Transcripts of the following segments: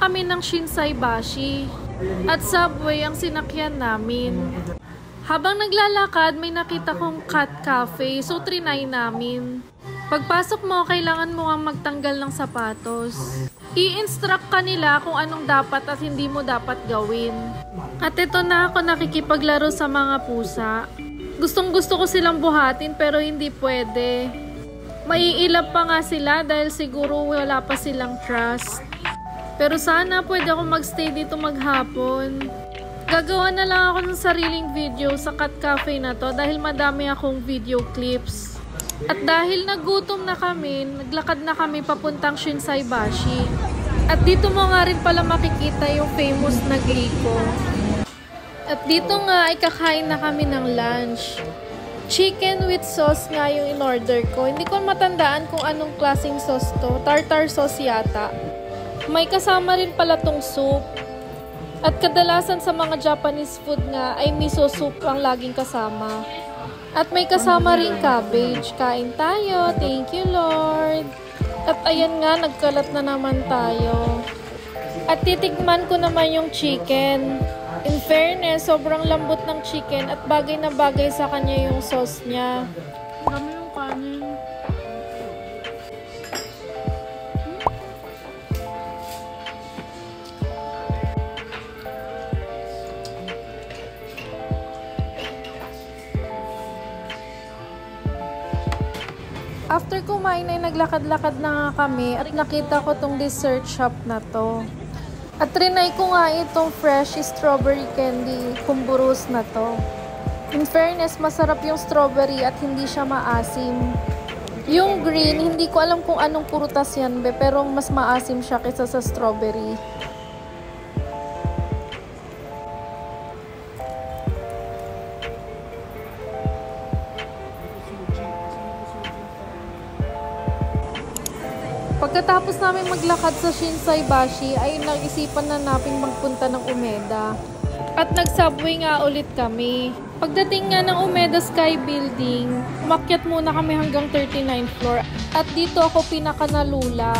kami ng Shinsaibashi at Subway ang sinakyan namin. Habang naglalakad, may nakita kong cat cafe, so trinay namin. Pagpasok mo, kailangan mo nga magtanggal ng sapatos. I-instruct ka nila kung anong dapat at hindi mo dapat gawin. At ito na ako nakikipaglaro sa mga pusa. Gustong gusto ko silang buhatin pero hindi pwede. Maiilap pa nga sila dahil siguro wala pa silang trust. Pero sana pwede ako magstay dito maghapon. Gagawa na lang ako ng sariling video sa cat cafe na to dahil madami akong video clips. At dahil nagutom na kami, naglakad na kami papuntang Shinsaibashi. At dito mo nga rin pala makikita yung famous na Glico. At dito nga ay kakain na kami ng lunch. Chicken with sauce nga yung in-order ko. Hindi ko matandaan kung anong klaseng sauce to. Tartar sauce yata. May kasama rin pala tong soup. At kadalasan sa mga Japanese food nga ay miso soup ang laging kasama. At may kasama rin cabbage. Kain tayo. Thank you, Lord. At ayan nga, nagkalat na naman tayo. At titikman ko naman yung chicken. In fairness, sobrang lambot ng chicken at bagay na bagay sa kanya yung sauce niya. Dami yung kanin. After kumain ay naglakad-lakad na nga kami at nakita ko tong dessert shop na to. At trinay ko nga itong fresh strawberry candy kumburus na to. In fairness, masarap yung strawberry at hindi siya maasim. Yung green, hindi ko alam kung anong prutas yan pero mas maasim siya kaysa sa strawberry. Pagkatapos namin maglakad sa Shinsaibashi ay nag-isipan na namin magpunta ng Umeda. At nag-subway nga ulit kami. Pagdating nga ng Umeda Sky Building, umakyat muna kami hanggang 39th floor. At dito ako pinakanalula.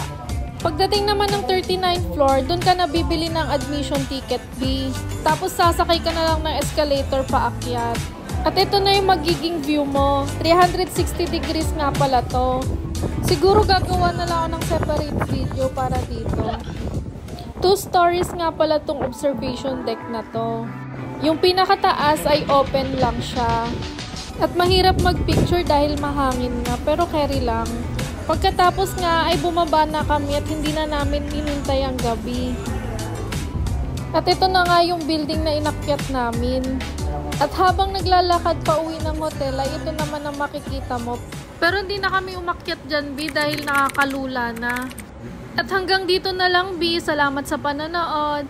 Pagdating naman ng 39th floor, doon ka nabibili ng admission ticket fee. Tapos sasakay ka na lang ng escalator paakyat. At ito na yung magiging view mo. 360 degrees nga pala to. Siguro gagawa na lang ako ng separate video para dito. 2 stories nga pala tong observation deck na to. Yung pinakataas ay open lang siya. At mahirap magpicture dahil mahangin nga pero carry lang. Pagkatapos nga ay bumaba na kami at hindi na namin inintay ang gabi. At ito na nga yung building na inakyat namin. At habang naglalakad pa uwi ng hotel ay ito naman ang makikita mo. Pero hindi na kami umakyat dyan, B, dahil nakakalula na. At hanggang dito na lang, B. Salamat sa panonood.